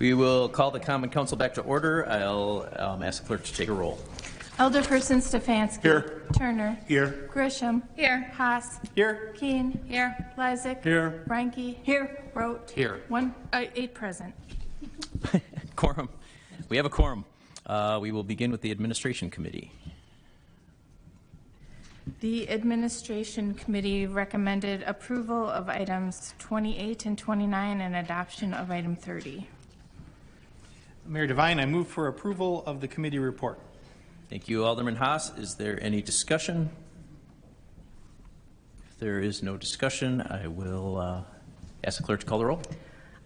We will call the Common Council back to order. I'll ask the clerk to take a roll. Alderperson Stefanski. Here. Turner. Here. Grisham. Here. Haas. Here. Keen. Here. Lysick. Here. Reinke. Here. Rote. Here. 8 present. Quorum. We have a quorum. We will begin with the Administration Committee. The Administration Committee recommended approval of items 28 and 29 and adoption of item 30. Mayor Devine, I move for approval of the committee report. Thank you, Alderman Haas. Is there any discussion? If there is no discussion, I will ask the clerk to call the roll.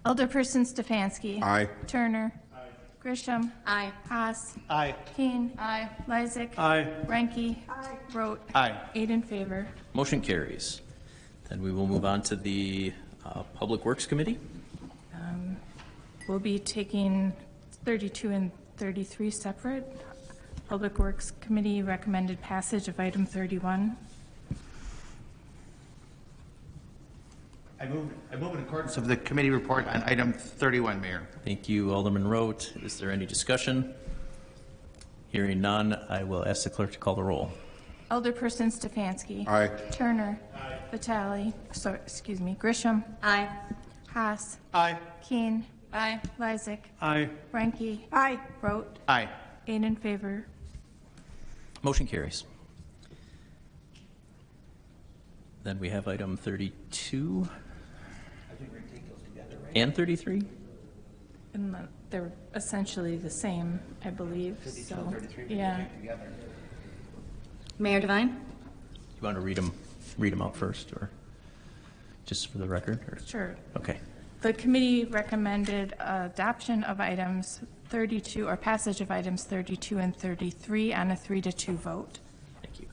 Alderperson Stefanski. Aye. Turner. Aye. Grisham. Aye. Haas. Aye. Keen. Aye. Lysick. Aye. Reinke. Aye. Rote. Aye. 8 in favor. Motion carries. Then we will move on to the Public Works Committee. We'll be taking 32 and 33 separate. Public Works Committee recommended passage of item 31. I move in accordance of the committee report on item 31, Mayor. Thank you, Alderman Rote. Is there any discussion? Hearing none, I will ask the clerk to call the roll. Alderperson Stefanski. Aye. Turner. Aye. Vitale. Grisham. Aye. Haas. Aye. Keen. Aye. Lysick. Aye. Reinke. Aye. Rote. Aye. 8 in favor. Motion carries. Then we have item 32 and 33. And they're essentially the same, I believe. So, yeah. Mayor Devine? You want to read them out first, or just for the record? Or? Sure. Okay. The committee recommended adoption of items 32 or passage of items 32 and 33 on a 3-2 vote. Thank you.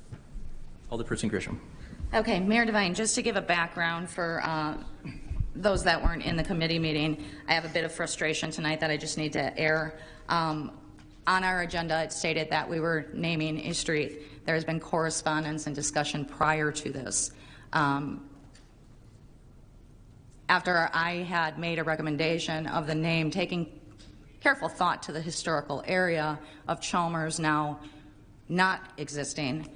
Alderperson Grisham. Okay, Mayor Devine, just to give a background for those that weren't in the committee meeting, I have a bit of frustration tonight that I just need to air. On our agenda, it stated that we were naming a street. There has been correspondence and discussion prior to this. After I had made a recommendation of the name, taking careful thought to the historical area of Chalmers now not existing,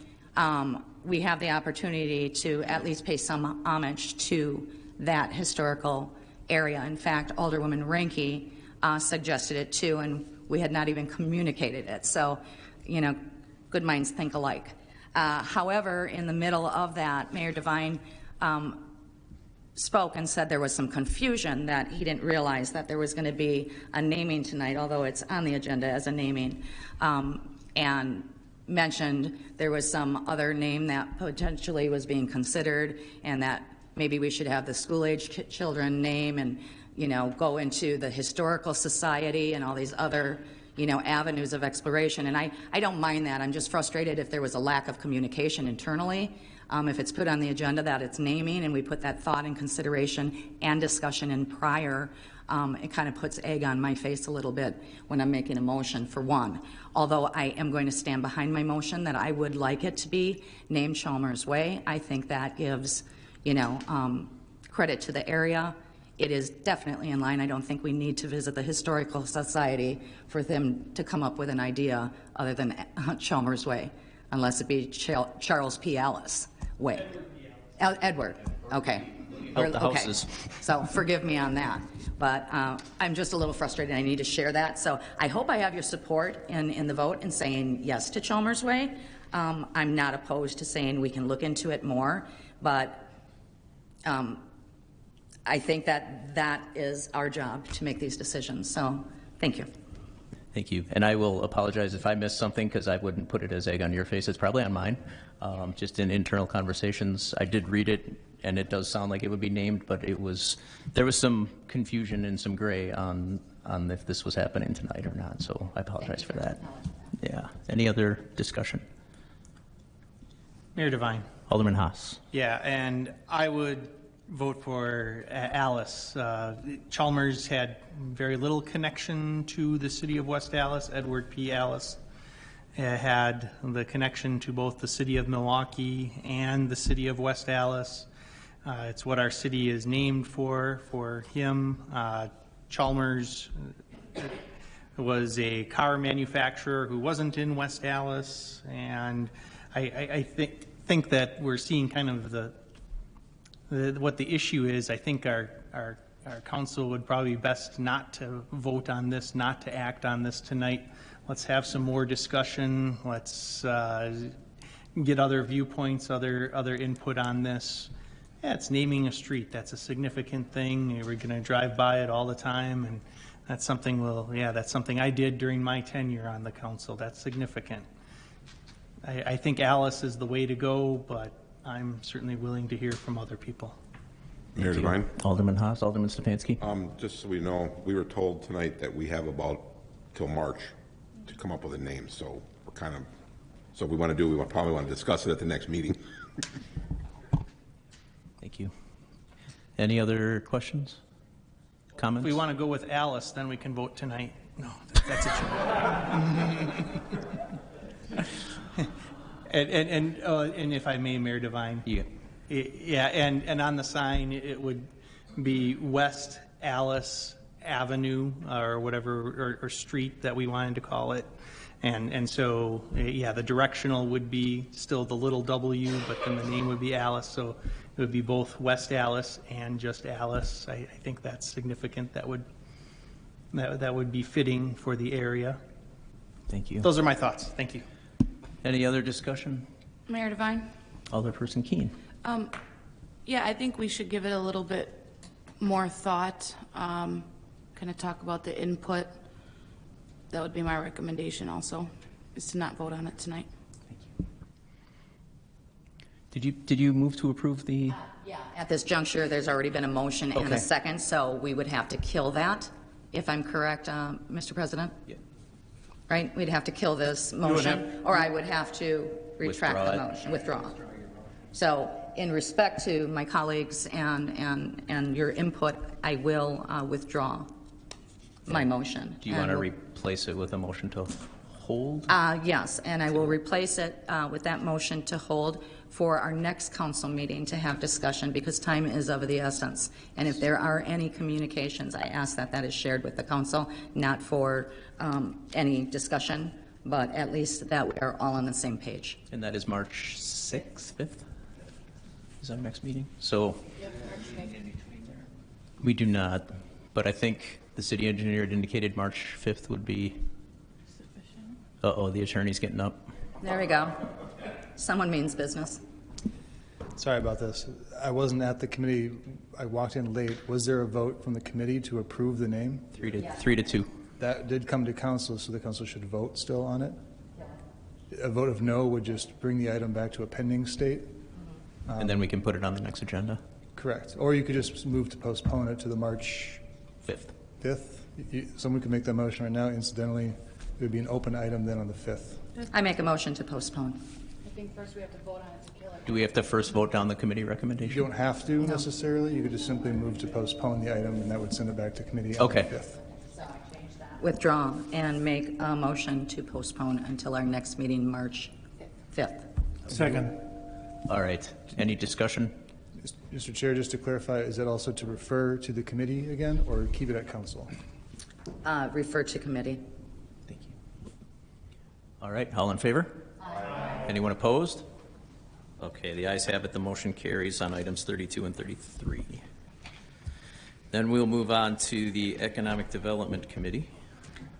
we have the opportunity to at least pay some homage to that historical area. In fact, Alderwoman Reinke suggested it too, and we had not even communicated it. So, you know, good minds think alike. However, in the middle of that, Mayor Devine spoke and said there was some confusion, that he didn't realize that there was going to be a naming tonight, although it's on the agenda as a naming, and mentioned there was some other name that potentially was being considered, and that maybe we should have the school-age children name and, you know, go into the historical society and all these other, you know, avenues of exploration. And I don't mind that. I'm just frustrated if there was a lack of communication internally. If it's put on the agenda that it's naming and we put that thought and consideration and discussion in prior, it kind of puts egg on my face a little bit when I'm making a motion, for one. Although I am going to stand behind my motion that I would like it to be named Chalmers Way. I think that gives, you know, credit to the area. It is definitely in line. I don't think we need to visit the Historical Society for them to come up with an idea other than Chalmers Way, unless it be Charles P. Ellis Way. Edward. Okay. The houses. Okay. So forgive me on that. But I'm just a little frustrated. I need to share that. So I hope I have your support in the vote in saying yes to Chalmers Way. I'm not opposed to saying we can look into it more, but I think that is our job to make these decisions. So thank you. Thank you. And I will apologize if I missed something, because I wouldn't put it as egg on your face. It's probably on mine. Just in internal conversations, I did read it, and it does sound like it would be named, but there was some confusion and some gray on if this was happening tonight or not. So I apologize for that. Yeah. Any other discussion? Mayor Devine. Alderman Haas. Yeah, and I would vote for Alice. Chalmers had very little connection to the city of West Allis. Edward P. Allis had the connection to both the city of Milwaukee and the city of West Allis. It's what our city is named for him. Chalmers was a car manufacturer who wasn't in West Allis, and I think that we're seeing kind of what the issue is. I think our council would probably be best not to vote on this, not to act on this tonight. Let's have some more discussion. Let's get other viewpoints, other input on this. Yeah, it's naming a street. That's a significant thing. We're going to drive by it all the time, and that's something that's something I did during my tenure on the council. That's significant. I think Alice is the way to go, but I'm certainly willing to hear from other people. Mayor Devine, Alderman Haas, Alderman Stefanski. just so we know, we were told tonight that we have about till March to come up with a name, so we're kind of, so if we want to do, probably want to discuss it at the next meeting. Thank you. Any other questions? Comments? If we want to go with Alice, then we can vote tonight. No, that's a joke. And if I may, Mayor Devine. Yeah. Yeah, and on the sign, it would be West Alice Avenue or whatever, or street that we wanted to call it. And so, yeah, the directional would be still the little W, but then the name would be Alice. So it would be both West Alice and just Alice. I think that's significant. That would be fitting for the area. Thank you. Those are my thoughts. Thank you. Any other discussion? Mayor Devine? Alderperson Keene. Yeah, I think we should give it a little bit more thought, kind of talk about the input. That would be my recommendation also, is to not vote on it tonight. Did you move to approve the? Yeah. At this juncture, there's already been a motion and Okay. a second, so we would have to kill that, if I'm correct, Mr. President? Yeah. Right? We'd have to kill this motion, or I would have to retract the Withdraw it. motion, withdraw. So in respect to my colleagues and your input, I will withdraw my motion. Do you want to replace it with a motion to hold? Yes, and I will replace it with that motion to hold for our next council meeting to have discussion, because time is of the essence. And if there are any communications, I ask that that is shared with the council, not for any discussion, but at least that we are all on the same page. And that is March 6th, 5th? Is our next meeting? So we do not, but I think the city engineer had indicated March 5th would be. Uh-oh, the attorney's getting up. There we go. Someone means business. Sorry about this. I wasn't at the committee. I walked in late. Was there a vote from the committee to approve the name? 3 to 2. That did come to council, so the council should vote still on it? A vote of no would just bring the item back to a pending state? And then we can put it on the next agenda, Correct. Or you could just move to postpone it to the March 5th. 5th. Someone could make that motion right now. Incidentally, it would be an open item then on the 5th. I make a motion to postpone. I think first we have to vote on it to kill it. Do we have to first vote down the committee You recommendation? don't have to necessarily. You could just simply move to postpone the item, and that would send it back to committee on the Okay. 5th. Withdraw and make a motion to postpone until our next meeting, March 5th. Second. All right. Any discussion? Mr. Chair, just to clarify, is that also to refer to the committee again, or keep it at council? Refer to committee. Thank you. All right. All in favor? Aye. Anyone opposed? Okay. The ayes have it. The motion carries on items 32 and 33. Then we'll move on to the Economic Development Committee.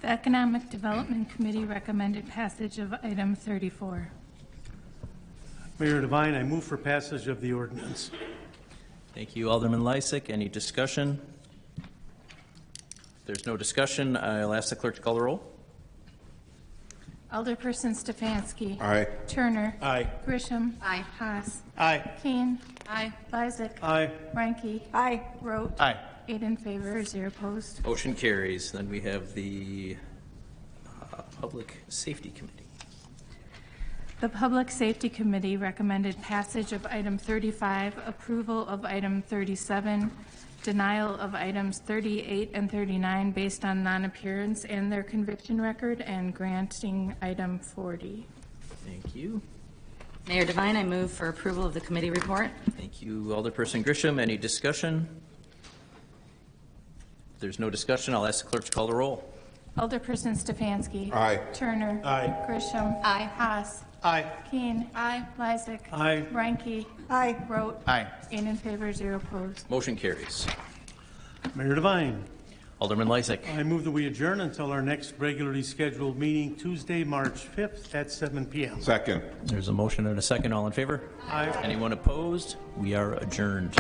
The Economic Development Committee recommended passage of item 34. Mayor Devine, I move for passage of the ordinance. Thank you, Alderman Lysick. Any discussion? If there's no discussion, I'll ask the clerk to call the roll. Alderperson Stefanski. Aye. Turner. Aye. Grisham. Aye. Haas. Aye. Keen. Aye. Lysick. Aye. Ranky. Aye. Rote. Aye. 8 in favor, 0 opposed. Motion carries. Then we have the Public Safety Committee. The Public Safety Committee recommended passage of item 35, approval of item 37, denial of items 38 and 39 based on non-appearance and their conviction record, and granting item 40. Thank you. Mayor Devine, I move for approval of the committee report. Thank you, Alderperson Grisham. Any discussion? If there's no discussion, I'll ask the clerk to call the roll. Alderperson Stefanski. Aye. Turner. Aye. Grisham. Aye. Haas. Aye. Keen. Aye. Lysick. Aye. Ranky. Aye. Rote. Aye. 8 in favor, 0 opposed. Motion carries. Mayor Devine, Alderman Lysick. I move that we adjourn until our next regularly scheduled meeting, Tuesday, March 5th at 7 p.m. Second. There's a motion and a second. All in favor? Aye. Anyone opposed? We are adjourned.